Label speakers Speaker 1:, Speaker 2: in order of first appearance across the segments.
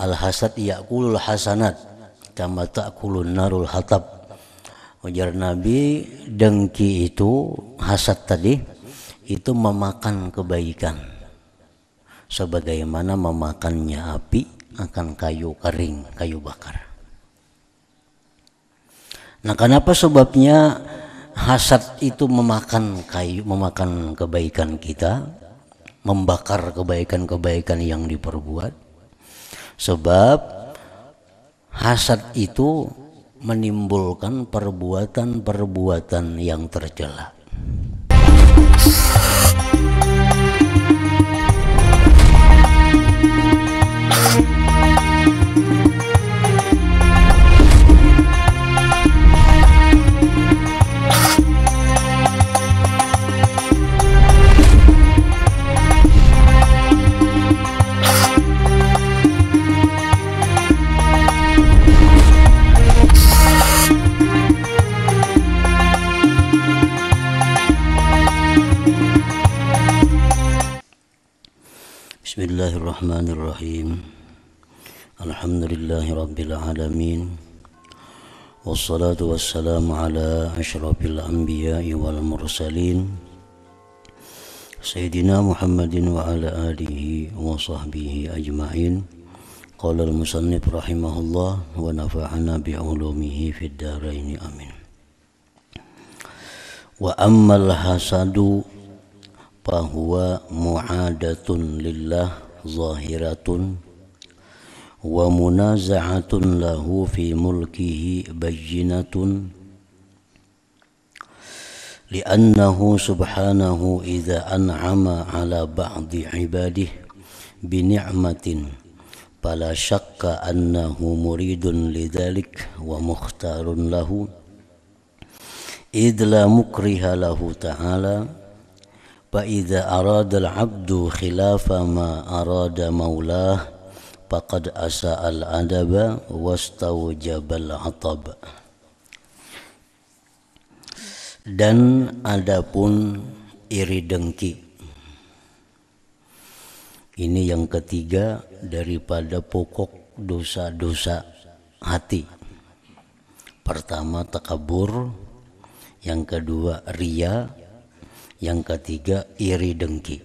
Speaker 1: Al-hasad ya'kulul hasanat kama ta'kulun narul hatab. Ujar Nabi, dengki itu, hasad tadi, itu memakan kebaikan sebagaimana memakannya api akan kayu kering, kayu bakar. Nah, kenapa sebabnya hasad itu memakan kayu, memakan kebaikan kita, membakar kebaikan-kebaikan yang diperbuat? Sebab hasad itu menimbulkan perbuatan-perbuatan yang tercela. Bismillahirrahmanirrahim. Alhamdulillahi rabbil alamin. Wassalatu wassalamu ala asyrafil anbiya'i wal mursalin Sayyidina Muhammadin wa ala alihi wa sahbihi ajma'in. Qala al-musannif rahimahullah wa nafa'ana bi'ulumihi fid dharain amin. Wa ammal hasadu fahuwa mu'adatun lillah zahiratun wa munaza'atun lahu fi mulkihi bayyinatun li'annahu subhanahu idza an'ama ala ba'di ibadihi bi ni'matin fala syakka annahu muridun lidzalik wa mukhtarun lahu idh la mukriha lahu ta'ala. فإذا أراد العبد خلاف ما أراد مولاه فقد أساء الأدب واستوجب العطب. Dan adapun iri dengki, ini yang ketiga daripada pokok dosa-dosa hati. Pertama takabur, yang kedua riya, yang ketiga iri dengki.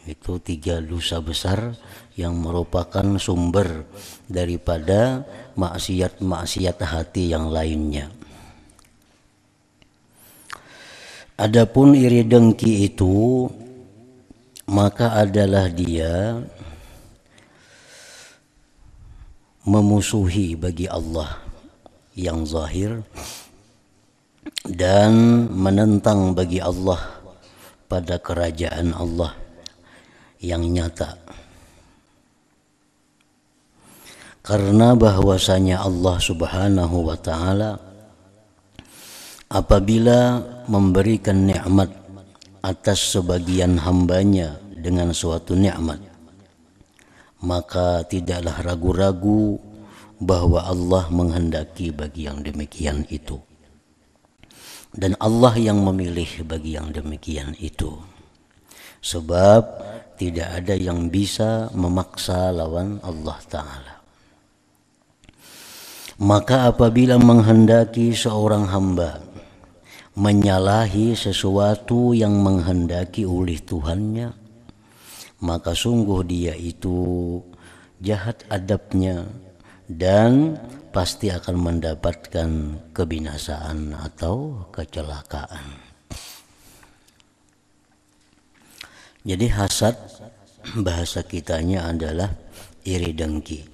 Speaker 1: Itu tiga dosa besar yang merupakan sumber daripada maksiat-maksiat hati yang lainnya. Adapun iri dengki itu, maka adalah dia memusuhi bagi Allah yang zahir dan menentang bagi Allah pada kerajaan Allah yang nyata. Karena bahwasanya Allah Subhanahu wa ta'ala apabila memberikan nikmat atas sebagian hambanya dengan suatu nikmat, maka tidaklah ragu-ragu bahwa Allah menghendaki bagi yang demikian itu. Dan Allah yang memilih bagi yang demikian itu. Sebab tidak ada yang bisa memaksa lawan Allah Ta'ala. Maka apabila menghendaki seorang hamba menyalahi sesuatu yang menghendaki oleh Tuhannya, maka sungguh dia itu jahat adabnya dan pasti akan mendapatkan kebinasaan atau kecelakaan. Jadi hasad bahasa kitanya adalah iri dengki.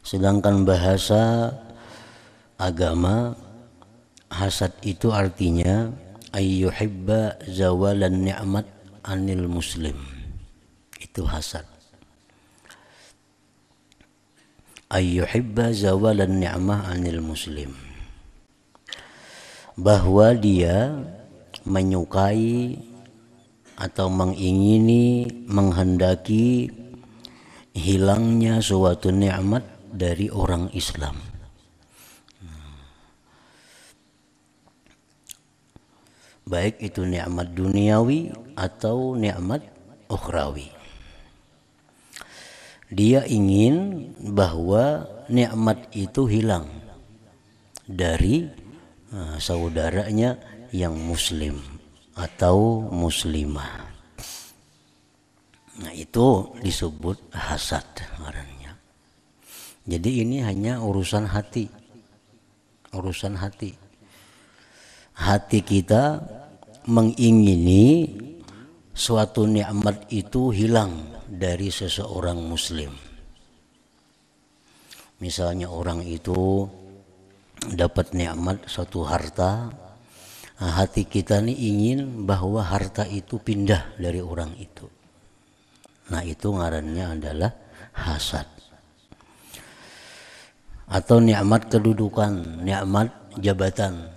Speaker 1: Sedangkan bahasa agama, hasad itu artinya ayyuhibba zawalan ni'mat anil muslim. Itu hasad. Ayyuhibba zawalan ni'mah anil muslim, bahwa dia menyukai atau mengingini, menghendaki hilangnya suatu nikmat dari orang Islam. Baik itu nikmat duniawi atau nikmat ukhrawi. Dia ingin bahwa nikmat itu hilang dari saudaranya yang muslim atau muslimah. Nah, itu disebut hasad ngarannya. Jadi ini hanya urusan hati. Urusan hati. Hati kita mengingini suatu nikmat itu hilang dari seseorang muslim. Misalnya orang itu dapat nikmat suatu harta, hati kita nih ingin bahwa harta itu pindah dari orang itu. Nah, itu ngarannya adalah hasad. Atau nikmat kedudukan, nikmat jabatan.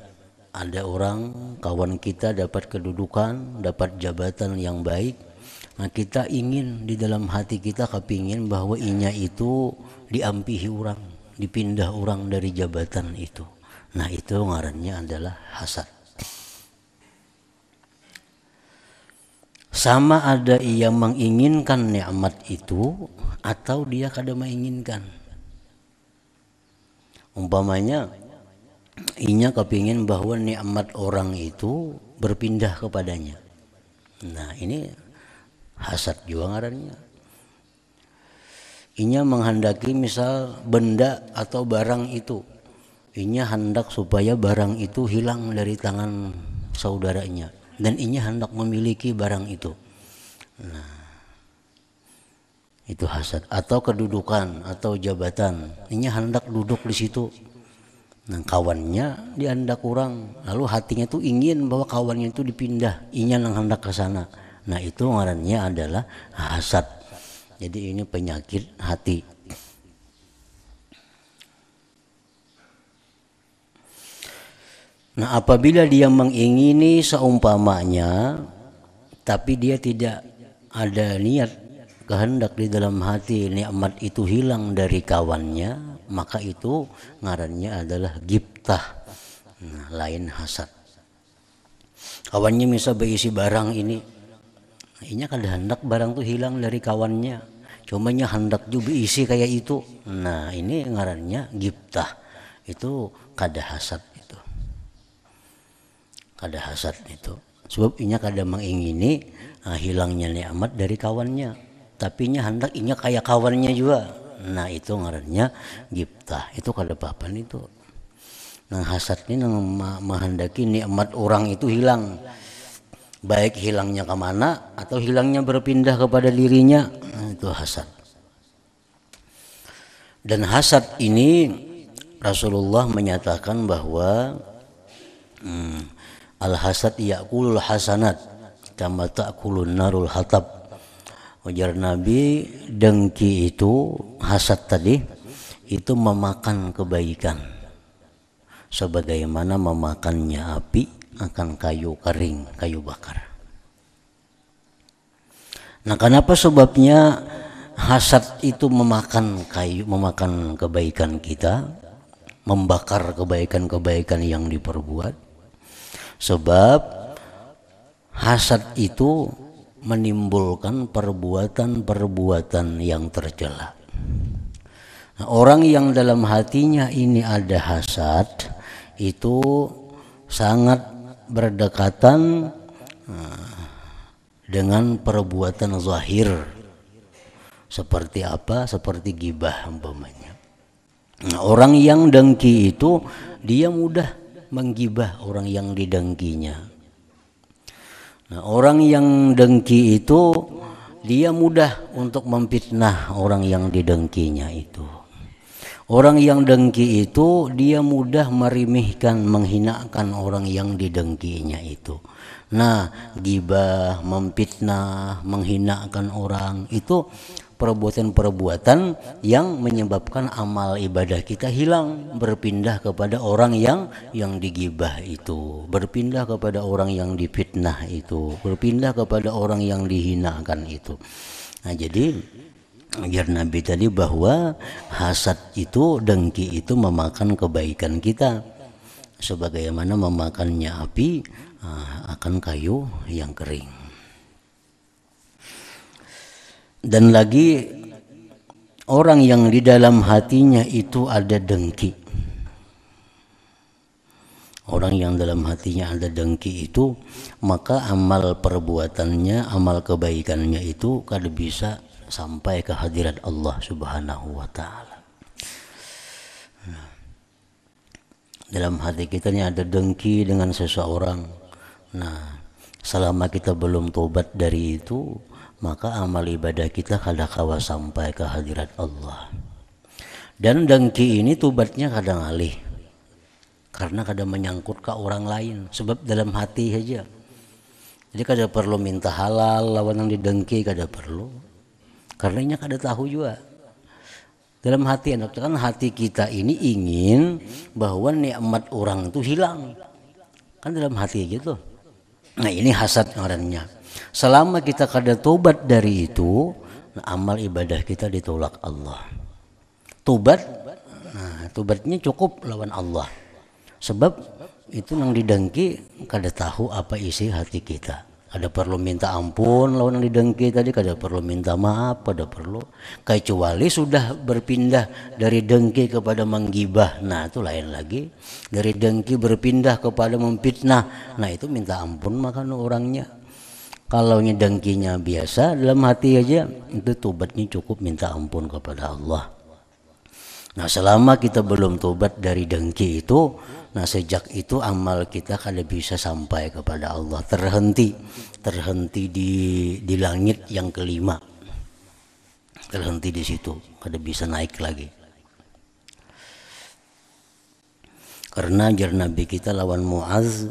Speaker 1: Ada orang kawan kita dapat kedudukan, dapat jabatan yang baik. Nah, kita ingin di dalam hati kita kepingin bahwa inya itu diampihi orang, dipindah orang dari jabatan itu. Nah, itu ngarannya adalah hasad. Sama ada ia menginginkan nikmat itu atau dia kada menginginkan. Umpamanya inya kepingin bahwa nikmat orang itu berpindah kepadanya. Nah, ini hasad juga ngarannya. Inya menghendaki misal benda atau barang itu. Inya hendak supaya barang itu hilang dari tangan saudaranya. Dan inya hendak memiliki barang itu. Nah, itu hasad. Atau kedudukan atau jabatan, inya hendak duduk di situ. Nah, kawannya diandak kurang, lalu hatinya tuh ingin bahwa kawannya itu dipindah, inya nang hendak ke sana. Nah, itu ngarannya adalah hasad. Jadi ini penyakit hati. Nah, apabila dia mengingini seumpamanya, tapi dia tidak ada niat kehendak di dalam hati nikmat itu hilang dari kawannya, maka itu ngarannya adalah gibtah. Nah, lain hasad. Kawannya misal berisi barang ini, inya kada hendak barang itu hilang dari kawannya, cuma nya hendak juga isi kayak itu. Nah, ini ngarannya gibtah. Itu kada hasad. Kada hasad itu sebab inya kada mengingini hilangnya nikmat dari kawannya, tapi inya hendak inya kayak kawannya juga. Nah, itu ngarannya gibtah. Itu kada papan itu. Nah, hasad ini menghendaki nikmat orang itu hilang, baik hilangnya kemana atau hilangnya berpindah kepada dirinya. Nah, itu hasad. Dan hasad ini Rasulullah menyatakan bahwa al-hasad ya'kulul hasanat kama ta'kulun narul hatab. Ujar Nabi, dengki itu, hasad tadi, itu memakan kebaikan sebagaimana memakannya api akan kayu kering, kayu bakar. Nah, kenapa sebabnya hasad itu memakan kayu, memakan kebaikan kita, membakar kebaikan-kebaikan yang diperbuat? Sebab hasad itu menimbulkan perbuatan-perbuatan yang tercela. Nah, orang yang dalam hatinya ini ada hasad itu sangat berdekatan dengan perbuatan zahir. Seperti apa? Seperti ghibah umpamanya. Nah, orang yang dengki itu dia mudah menggibah orang yang didengkinya. Nah, orang yang dengki itu dia mudah untuk memfitnah orang yang didengkinya itu. Orang yang dengki itu dia mudah merimihkan, menghinakan orang yang didengkinya itu. Nah, gibah, memfitnah, menghinakan orang itu perbuatan-perbuatan yang menyebabkan amal ibadah kita hilang, berpindah kepada orang yang digibah itu, berpindah kepada orang yang difitnah itu, berpindah kepada orang yang dihinakan itu. Nah, jadi ajar Nabi tadi bahwa hasad itu, dengki itu memakan kebaikan kita sebagaimana memakannya api akan kayu yang kering. Dan lagi orang yang di dalam hatinya itu ada dengki. Orang yang dalam hatinya ada dengki itu, maka amal perbuatannya, amal kebaikannya itu kada bisa sampai ke hadirat Allah Subhanahu wa taala. Dalam hati kita ini ada dengki dengan seseorang. Nah, selama kita belum tobat dari itu, maka amal ibadah kita kada kawa sampai ke hadirat Allah. Dan dengki ini tobatnya kadang alih, karena kada menyangkut ke orang lain, sebab dalam hati saja. Jadi kada perlu minta halal lawan yang didengki, kada perlu, karena nya kada tahu juga. Dalam hati, kan hati kita ini ingin bahwa nikmat orang itu hilang, kan dalam hati gitu. Nah, ini hasad ngarannya. Selama kita kada tobat dari itu, nah, amal ibadah kita ditolak Allah. Tobat, nah tobatnya cukup lawan Allah, sebab itu yang didengki kada tahu apa isi hati kita. Kada perlu minta ampun lawan yang didengki tadi, kada perlu minta maaf, kada perlu, kecuali sudah berpindah dari dengki kepada menggibah. Nah, itu lain lagi. Dari dengki berpindah kepada memfitnah, nah itu minta ampun makan orangnya. Kalau dengkinya biasa dalam hati aja, itu tobatnya cukup minta ampun kepada Allah. Nah, selama kita belum tobat dari dengki itu, nah sejak itu amal kita kada bisa sampai kepada Allah, terhenti di langit yang kelima, terhenti di situ, kada bisa naik lagi. Karena jar Nabi kita lawan Muaz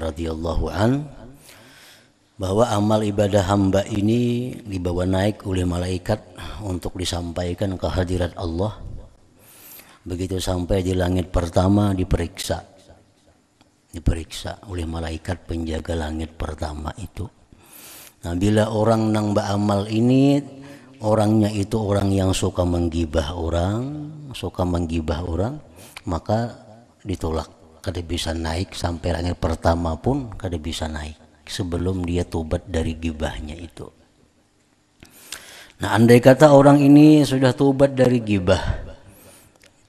Speaker 1: radhiyallahu an, bahwa amal ibadah hamba ini dibawa naik oleh malaikat untuk disampaikan ke hadirat Allah. Begitu sampai di langit pertama diperiksa oleh malaikat penjaga langit pertama itu. Nah, bila orang nang beramal ini orangnya itu orang yang suka menggibah orang, maka ditolak, kada bisa naik sampai langit pertama pun kada bisa naik sebelum dia tobat dari gibahnya itu. Nah, andai kata orang ini sudah tobat dari gibah,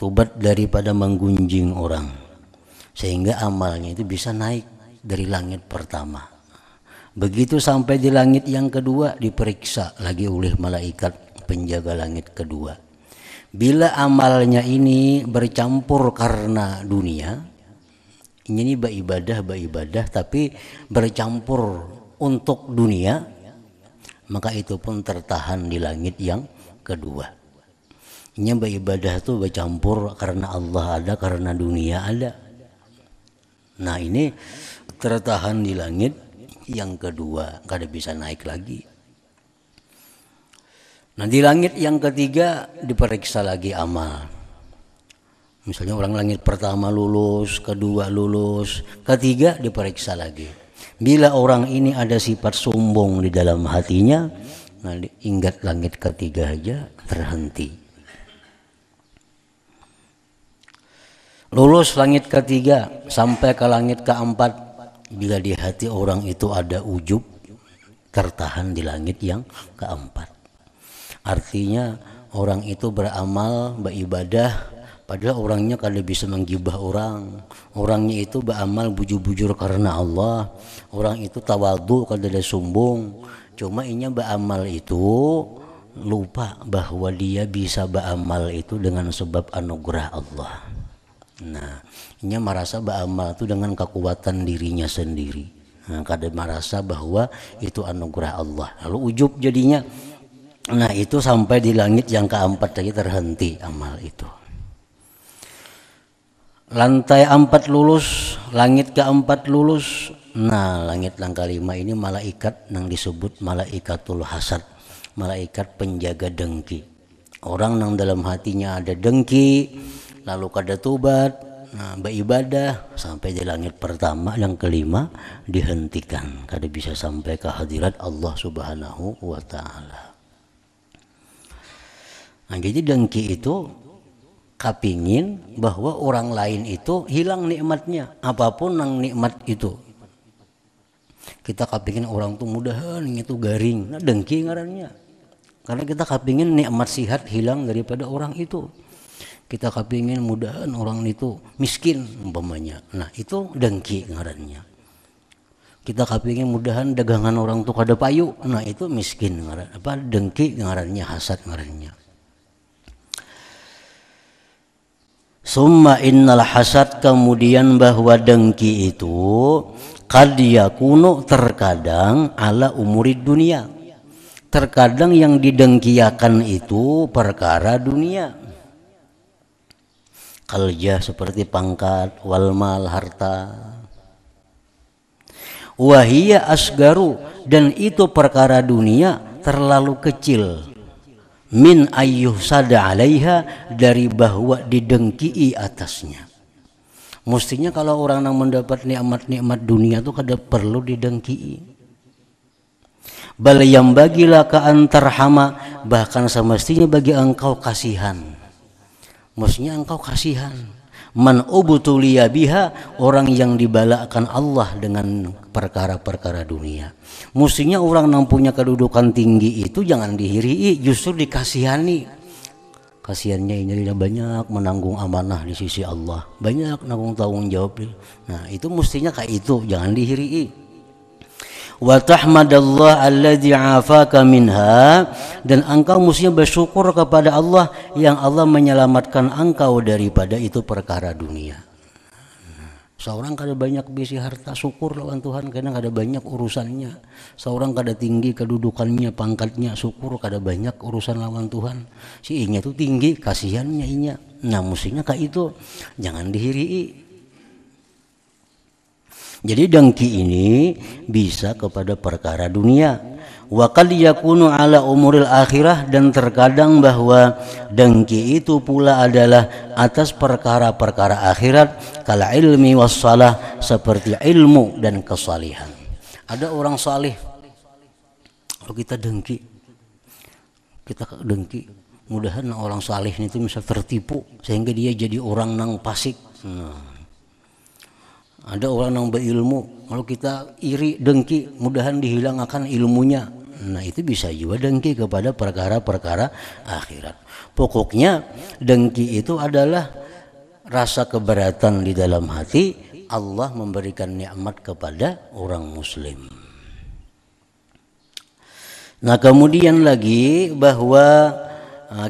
Speaker 1: tobat daripada menggunjing orang, sehingga amalnya itu bisa naik dari langit pertama. Begitu sampai di langit yang kedua diperiksa lagi oleh malaikat penjaga langit kedua. Bila amalnya ini bercampur karena dunia, ini beribadah tapi bercampur untuk dunia, maka itu pun tertahan di langit yang kedua. Ini beribadah itu bercampur karena Allah ada, karena dunia ada. Nah, ini tertahan di langit yang kedua, kada bisa naik lagi. Nah, di langit yang ketiga diperiksa lagi amal. Misalnya orang langit pertama lulus, kedua lulus, ketiga diperiksa lagi. Bila orang ini ada sifat sombong di dalam hatinya, nah ingat langit ketiga aja terhenti. Lulus langit ketiga sampai ke langit keempat, bila di hati orang itu ada ujub, tertahan di langit yang keempat. Artinya orang itu beramal, beribadah, padahal orangnya kada bisa menggibah orang. Orangnya itu beramal bujur-bujur karena Allah. Orang itu tawadhu, kada ada sombong. Cuma inya beramal itu lupa bahwa dia bisa beramal itu dengan sebab anugerah Allah. Nah, ini merasa beramal itu dengan kekuatan dirinya sendiri. Nah, kada merasa bahwa itu anugerah Allah. Lalu ujub jadinya. Nah, itu sampai di langit yang keempat lagi terhenti amal itu. Lantai 4 lulus, langit keempat lulus. Nah, langit yang kelima ini malaikat yang disebut malaikatul hasad, malaikat penjaga dengki. Orang yang dalam hatinya ada dengki, lalu kada tobat, nah beribadah sampai di langit pertama yang kelima dihentikan, kada bisa sampai ke hadirat Allah Subhanahu wa taala. Nah, jadi dengki itu kapingin bahwa orang lain itu hilang nikmatnya, apapun yang nikmat itu. Kita kapingin orang tuh mudahan itu garing, nah dengki ngarannya. Karena kita kepingin nikmat sihat hilang daripada orang itu. Kita kepingin mudahan orang itu miskin umpamanya. Nah itu dengki ngarannya. Kita kepingin mudahan dagangan orang tuh kada payu. Nah itu miskin ngaran. Apa dengki ngarannya, hasad ngarannya. Summa innal hasad, kemudian bahwa dengki itu qad yakunu terkadang ala umurid dunia. Terkadang yang didengkiakan itu perkara dunia. Kaljah seperti pangkat, walmal harta. Wahia asgaru, dan itu perkara dunia terlalu kecil. Min ayyuh sada alaiha, dari bahwa didengkii atasnya. Mestinya kalau orang yang mendapat nikmat-nikmat dunia itu kada perlu didengkii. Bal yang bagilah ka antarhama, bahkan semestinya bagi engkau kasihan. Maksudnya engkau kasihan. Man ubtuliya biha, orang yang dibalakan Allah dengan perkara-perkara dunia. Mestinya orang yang punya kedudukan tinggi itu jangan dihirii, justru dikasihani. Kasihannya ini banyak menanggung amanah di sisi Allah, banyak nanggung tanggung jawab. Nah itu mestinya kayak itu, jangan dihirii. Wa tahmadallah alladzi afaka minha, dan engkau mestinya bersyukur kepada Allah yang Allah menyelamatkan engkau daripada itu perkara dunia. Seorang kada banyak bisi harta, syukur lawan Tuhan, kadang kada banyak urusannya. Seorang kada tinggi kedudukannya, pangkatnya, syukur kada banyak urusan lawan Tuhan. Si inya itu tinggi, kasihannya inya. Nah mestinya kayak itu, jangan dihirii. Jadi dengki ini bisa kepada perkara dunia. Wa qad yakunu ala umuril akhirah, dan terkadang bahwa dengki itu pula adalah atas perkara-perkara akhirat, kal ilmi wassalah, seperti ilmu dan kesalihan. Ada orang salih, kalau kita dengki, mudahan orang salih itu bisa tertipu sehingga dia jadi orang nang fasik. Ada orang yang berilmu, kalau kita iri dengki, mudahan dihilangkan ilmunya. Nah itu bisa juga dengki kepada perkara-perkara akhirat. Pokoknya dengki itu adalah rasa keberatan di dalam hati Allah memberikan nikmat kepada orang muslim. Nah kemudian lagi bahwa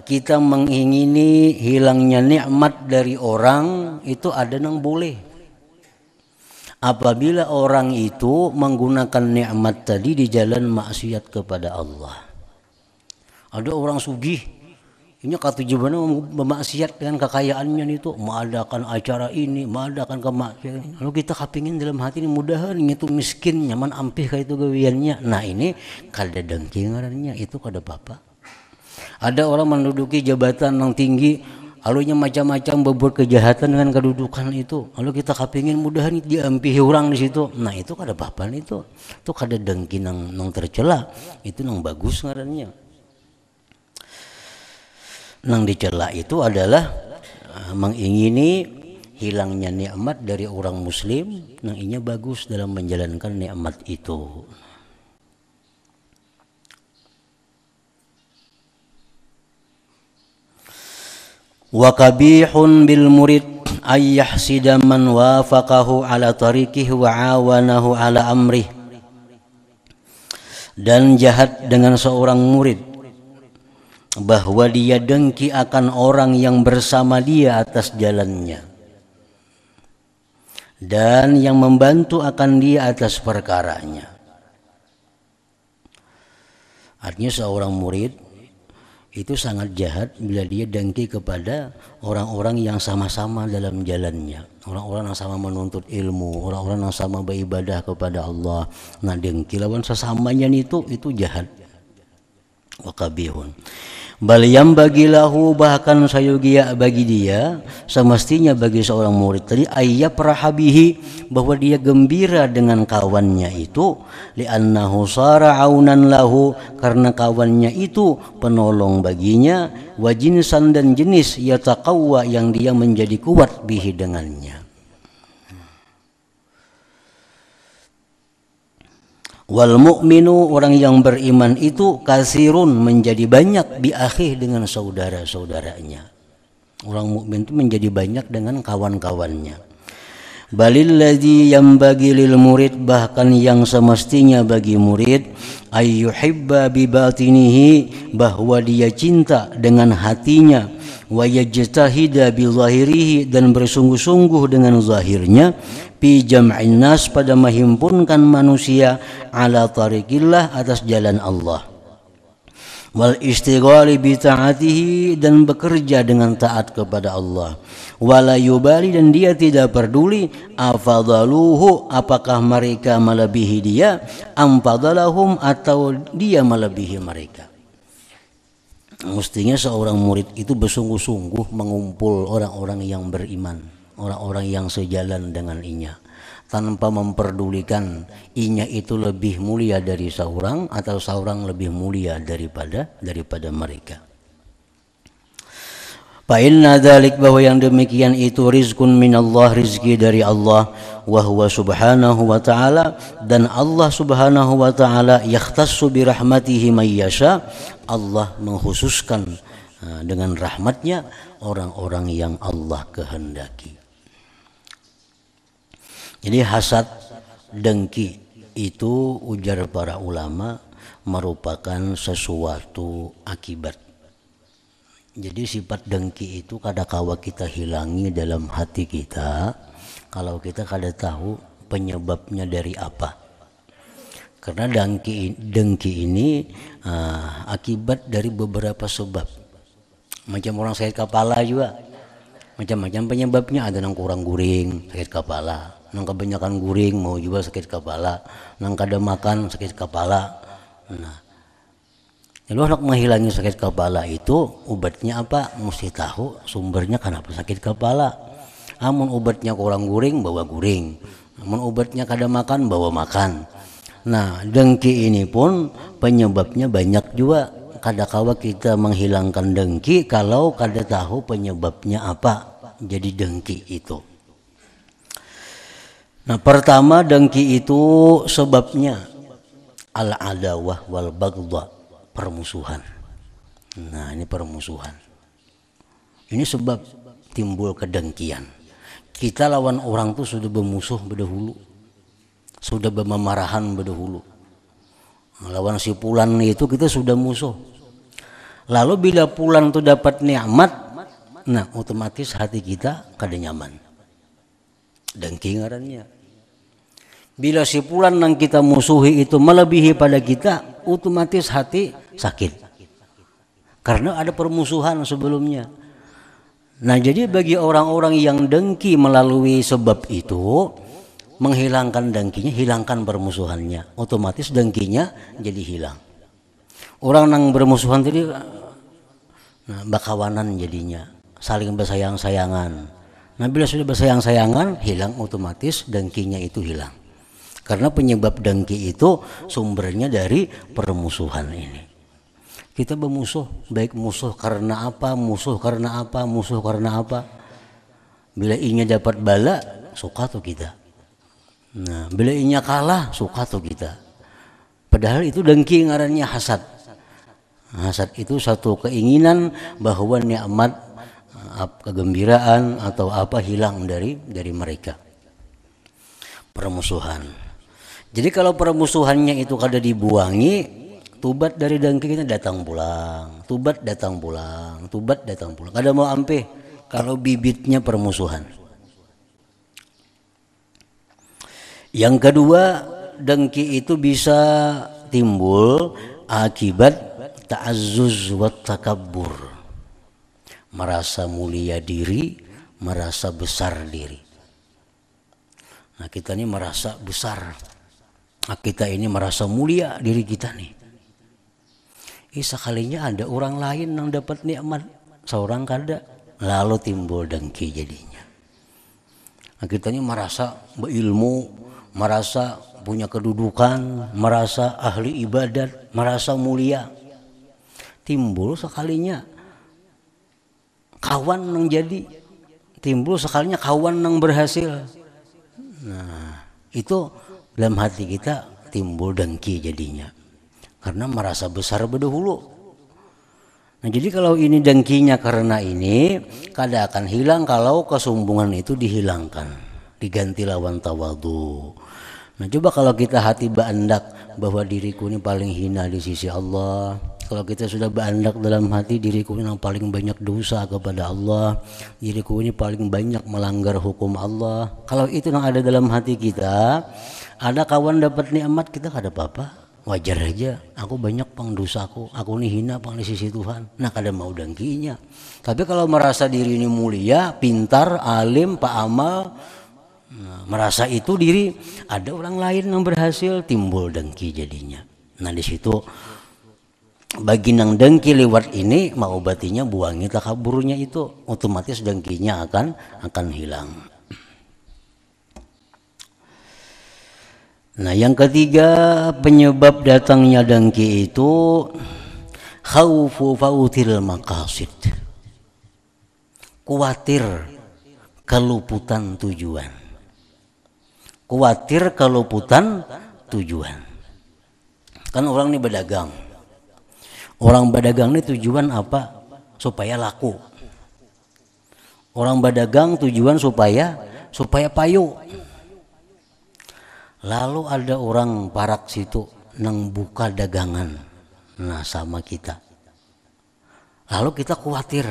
Speaker 1: kita mengingini hilangnya nikmat dari orang itu ada yang boleh. Apabila orang itu menggunakan nikmat tadi di jalan maksiat kepada Allah. Ada orang sugih, ini kata jubana memaksiat dengan kekayaannya itu, mengadakan acara ini, mengadakan kemaksiatan. Lalu kita kepingin dalam hati ini mudahan itu miskin, nyaman ampih kayak itu gawiannya. Nah ini kada dengki ngarannya, itu kada apa-apa. Ada orang menduduki jabatan yang tinggi, alunya macam-macam berbuat kejahatan dengan kedudukan itu. Lalu kita kepingin mudahan diampihi orang di situ. Nah itu kada apa-apa itu. Itu kada dengki nang tercela. Itu nang bagus ngarannya. Nang dicela itu adalah mengingini hilangnya nikmat dari orang muslim. Nang inya bagus dalam menjalankan nikmat itu. Wa qabihun bil murid ay yahsida man wafaqahu ala tariqihi wa awanahu ala amrih. Dan jahat dengan seorang murid bahwa dia dengki akan orang yang bersama dia atas jalannya dan yang membantu akan dia atas perkaranya. Artinya seorang murid itu sangat jahat bila dia dengki kepada orang-orang yang sama-sama dalam jalannya, orang-orang yang sama menuntut ilmu, orang-orang yang sama beribadah kepada Allah. Nah dengki lawan sesamanya itu jahat. Wa qabihun. Bal yang bagilahu, bahkan sayugia bagi dia, semestinya bagi seorang murid tadi ayyab rahabihi, bahwa dia gembira dengan kawannya itu, li'annahu sara aunan lahu, karena kawannya itu penolong baginya, wa jinsan, dan jenis yataqawwa, yang dia menjadi kuat bihi dengannya. Wal mu'minu, orang yang beriman itu kasirun, menjadi banyak, bi akhih, dengan saudara-saudaranya. Orang mukmin itu menjadi banyak dengan kawan-kawannya. Balil ladzi yambagi lil murid, bahkan yang semestinya bagi murid, ayyuhibba bi batinihi, bahwa dia cinta dengan hatinya, wa yajtahida bi zahirihi, dan bersungguh-sungguh dengan zahirnya, fi jam'in nas, pada menghimpunkan manusia, ala tariqillah, atas jalan Allah, wal istighali bi ta'atihi, dan bekerja dengan taat kepada Allah, wala yubali, dan dia tidak peduli, afadaluhu, apakah mereka melebihi dia, amfadalahum, atau dia melebihi mereka. Mestinya seorang murid itu bersungguh-sungguh mengumpul orang-orang yang beriman, orang-orang yang sejalan dengan inya, tanpa memperdulikan inya itu lebih mulia dari seorang atau seorang lebih mulia daripada mereka. Fa inna dzalik, bahwa yang demikian itu, rizqun minallah, rizki dari Allah, wa huwa subhanahu wa ta'ala, dan Allah subhanahu wa ta'ala, yakhtassu bi rahmatihi may yasha, Allah mengkhususkan dengan rahmatnya orang-orang yang Allah kehendaki. Jadi hasad, dengki itu, ujar para ulama, merupakan sesuatu akibat. Jadi sifat dengki itu kadakawa kita hilangi dalam hati kita kalau kita kada tahu penyebabnya dari apa. Karena dengki ini akibat dari beberapa sebab. Macam orang sakit kepala juga, macam-macam penyebabnya. Ada yang kurang guring sakit kepala, yang kebanyakan guring mau juga sakit kepala, yang kada makan sakit kepala. Nah, kalau nak menghilangi sakit kepala itu obatnya apa? Mesti tahu sumbernya kenapa sakit kepala. Amun obatnya kurang guring, bawa guring. Amun obatnya kada makan, bawa makan. Nah, dengki ini pun penyebabnya banyak juga. Kadakawa kita menghilangkan dengki kalau kada tahu penyebabnya apa jadi dengki itu. Nah, pertama, dengki itu sebabnya al-adawah wal baghdha, permusuhan. Nah, ini permusuhan. Ini sebab timbul kedengkian. Kita lawan orang tuh sudah bermusuh berdahulu, sudah bermarahan berdahulu. Lawan si Pulan itu kita sudah musuh. Lalu bila Pulan tuh dapat nikmat, nah otomatis hati kita kada nyaman. Dengki ngarannya. Bila si Pulan yang kita musuhi itu melebihi pada kita, otomatis hati sakit. Karena ada permusuhan sebelumnya. Nah, jadi bagi orang-orang yang dengki melalui sebab itu, menghilangkan dengkinya, hilangkan permusuhannya. Otomatis dengkinya jadi hilang. Orang yang bermusuhan tadi, nah, bakawanan jadinya, saling bersayang-sayangan. Nah, bila sudah bersayang-sayangan, hilang otomatis dengkinya itu hilang. Karena penyebab dengki itu sumbernya dari permusuhan ini. Kita bermusuh, baik musuh karena apa, musuh karena apa, musuh karena apa. Bila inya dapat bala, suka tuh kita. Nah, bila inya kalah, suka tuh kita. Padahal itu dengki, ngarannya hasad. Hasad itu satu keinginan bahwa nikmat, kegembiraan atau apa hilang dari mereka. Permusuhan. Jadi kalau permusuhannya itu kada dibuangi, tubat dari dengki kita datang pulang, tubat datang pulang, tubat datang pulang. Kada mau ampe kalau bibitnya permusuhan. Yang kedua, dengki itu bisa timbul akibat ta'azzuz wa takabbur. Merasa mulia diri, merasa besar diri. Nah, kita ini merasa besar. Nah, kita ini merasa mulia diri kita nih. Sekalinya ada orang lain yang dapat nikmat, seorang kada, lalu timbul dengki jadinya. Nah, kita ini merasa berilmu, merasa punya kedudukan, merasa ahli ibadat, merasa mulia. Timbul sekalinya kawan yang jadi, timbul sekalinya kawan yang berhasil. Nah, itu dalam hati kita timbul dengki jadinya. Karena merasa besar berdahulu. Nah jadi kalau ini dengkinya karena ini, kada akan hilang kalau kesombongan itu dihilangkan, diganti lawan tawadhu. Nah coba kalau kita hati beandak bahwa diriku ini paling hina di sisi Allah, kalau kita sudah beandak dalam hati diriku ini yang paling banyak dosa kepada Allah, diriku ini paling banyak melanggar hukum Allah, kalau itu yang ada dalam hati kita, ada kawan dapat nikmat kita kada apa-apa, wajar aja, aku banyak pang dosaku, aku ini hina pang di sisi Tuhan, nah kada mau dengkinya. Tapi kalau merasa diri ini mulia, pintar, alim, pak amal, nah, merasa itu diri, ada orang lain yang berhasil, timbul dengki jadinya. Nah di situ bagi nang dengki lewat ini, mau obatinya buangi takaburnya itu, otomatis dengkinya akan hilang. Nah yang ketiga penyebab datangnya dengki itu khaufu fautil maqasid, khawatir keluputan tujuan. Khawatir keluputan tujuan. Kan orang ini berdagang. Orang berdagang ini tujuan apa? Supaya laku. Orang berdagang tujuan supaya payu. Lalu ada orang parak situ nang buka dagangan. Nah sama kita. Lalu kita khawatir.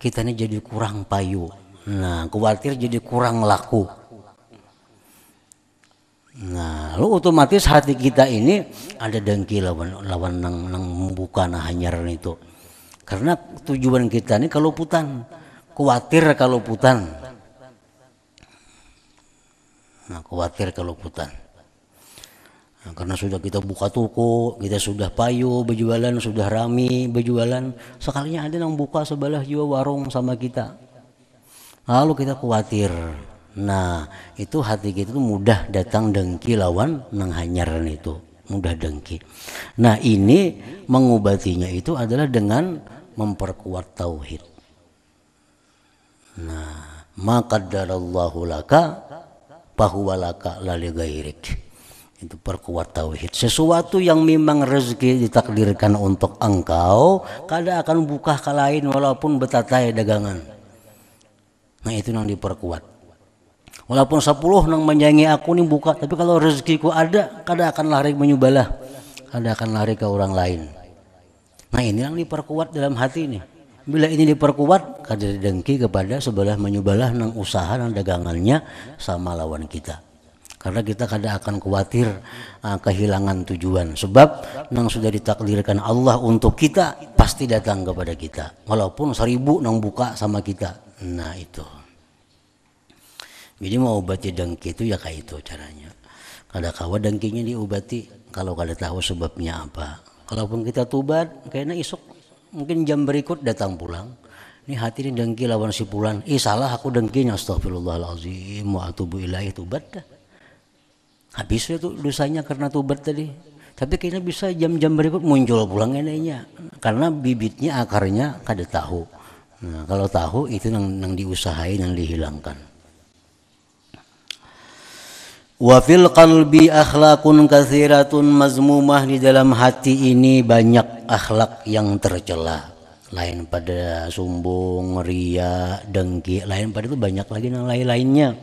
Speaker 1: Kita ini jadi kurang payu. Nah khawatir jadi kurang laku. Nah, lu otomatis hati kita ini ada dengki lawan nang membuka nah hanyaran itu. Karena tujuan kita ini keluputan, khawatir keluputan. Nah, khawatir keluputan. Nah, karena sudah kita buka toko, kita sudah payu berjualan, sudah rami berjualan, sekalinya ada yang buka sebelah juga warung sama kita. Lalu kita khawatir. Nah itu hati kita itu mudah datang dengki lawan nang hanyaran itu, mudah dengki. Nah ini mengobatinya itu adalah dengan memperkuat tauhid. Nah maka qadarallahu laka fahuwa laka la li ghairik. Itu perkuat tauhid. Sesuatu yang memang rezeki ditakdirkan untuk engkau, kada akan buka ke lain walaupun betatai dagangan. Nah itu yang diperkuat. Walaupun 10 nang menyayangi aku nih buka, tapi kalau rezekiku ada, kada akan lari menyubalah, kada akan lari ke orang lain. Nah ini yang diperkuat dalam hati ini. Bila ini diperkuat, kada dengki kepada sebelah menyubalah nang usaha nang dagangannya sama lawan kita. Karena kita kada akan khawatir kehilangan tujuan. Sebab nang sudah ditakdirkan Allah untuk kita pasti datang kepada kita. Walaupun 1000 nang buka sama kita. Nah itu. Jadi mau obati dengki itu ya kayak itu caranya. Kada kawa dengkinya diobati kalau kada tahu sebabnya apa. Kalaupun kita tobat, kayaknya isuk mungkin jam berikut datang pulang. Ini hati ini dengki lawan si pulan. Salah aku dengkinya, astagfirullahalazim wa atubu ilaihi, tobat dah. Habis itu dosanya karena tobat tadi. Tapi kayaknya bisa jam-jam berikut muncul pulang enaknya. Karena bibitnya akarnya kada tahu. Nah, kalau tahu itu yang diusahain, yang dihilangkan. Wa fil qalbi akhlaqun katsiratun mazmumah, di dalam hati ini banyak akhlak yang tercela. Lain pada sombong, ria, dengki, lain pada itu banyak lagi yang lain-lainnya.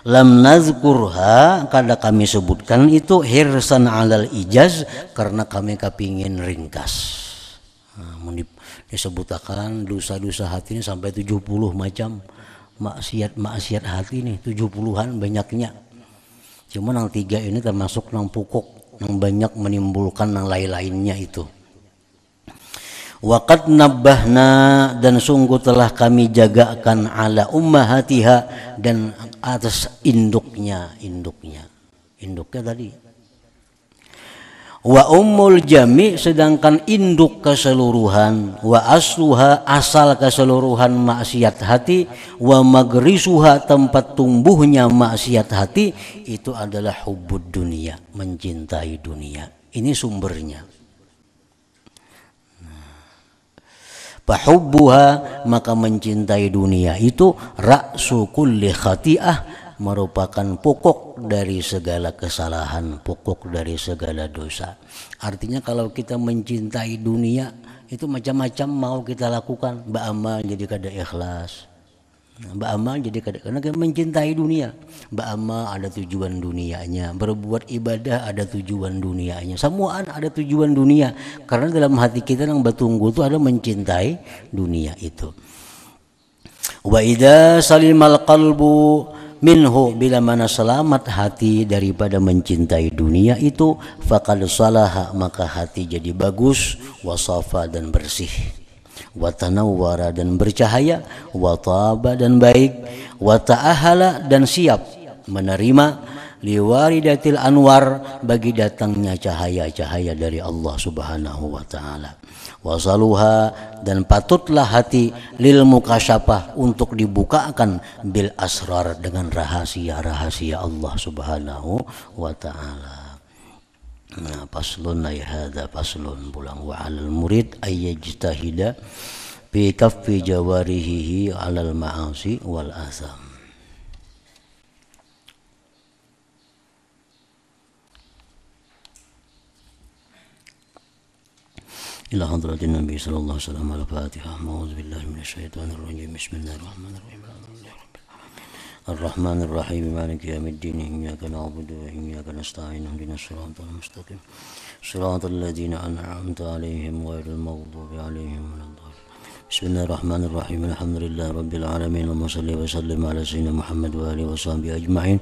Speaker 1: Lam nazkurha, kada kami sebutkan itu hirsan alal ijaz, karena kami kepingin ringkas. Nah, disebutkan dosa-dosa hati ini sampai 70 macam maksiat hati ini, 70-an banyaknya. Cuma yang 3 ini termasuk yang pokok, yang banyak menimbulkan yang lain-lainnya itu. Waqad nabbahna, dan sungguh telah kami jagakan ala ummahatiha, dan atas induknya tadi. Wa ummul jami, sedangkan induk keseluruhan, wa asluha, asal keseluruhan maksiat hati, wa magrisuha, tempat tumbuhnya maksiat hati, itu adalah hubbud dunia, mencintai dunia. Ini sumbernya. Fahubbuha, maka mencintai dunia itu ra'su kulli khati'ah, merupakan pokok dari segala kesalahan, pokok dari segala dosa. Artinya kalau kita mencintai dunia itu macam-macam mau kita lakukan, ba'amal jadi kada ikhlas. Ba'amal jadi kada, karena kita mencintai dunia. Ba'amal ada tujuan dunianya, berbuat ibadah ada tujuan dunianya, semuaan ada tujuan dunia. Karena dalam hati kita yang bertunggu itu ada mencintai dunia itu. Wa idza salimal qalbu minhu, bila mana selamat hati daripada mencintai dunia itu, faqad salaha, maka hati jadi bagus, wasafa dan bersih, wa tanawwara dan bercahaya, wa taba dan baik, wa ta'ahala dan siap menerima, liwaridatil anwar, bagi datangnya cahaya-cahaya dari Allah Subhanahu wa taala. Wasaluha, dan patutlah hati, lil mukasyafah, untuk dibukakan, bil asrar, dengan rahasia-rahasia Allah Subhanahu wa taala. Nah, faslun ay hadza faslun pulang, wa 'alal murid ay yajtahida fi kaffi jawarihi 'alal ma'asi wal asam. إلى حضرة النبي صلى الله عليه وسلم. الفاتحة. أعوذ بالله من الشيطان الرجيم. بسم الله الرحمن الرحيم. الرحمن الرحيم مالك يوم الدين. إياك نعبد وإياك نستعين. اهدنا الصراط المستقيم صراط الذين أنعمت عليهم غير المغضوب عليهم ولا الضالين. بسم الله الرحمن الرحيم. الحمد لله رب العالمين، اللهم صل وسلم على سيدنا محمد وآله وصحبه أجمعين.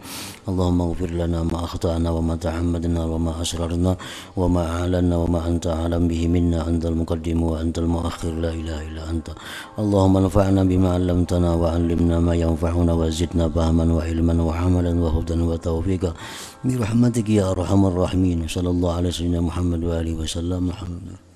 Speaker 1: اللهم اغفر لنا ما أخطأنا وما تعمدنا وما أسررنا وما أعلنا وما أنت أعلم به منا، أنت المقدم وأنت المؤخر، لا إله إلا أنت. اللهم انفعنا بما علمتنا وعلمنا ما ينفعنا وزدنا فهما وعلما وعملا وهدى وتوفيقا برحمتك يا أرحم الراحمين. صلى الله على سيدنا محمد وآله وسلم. الحمد لله.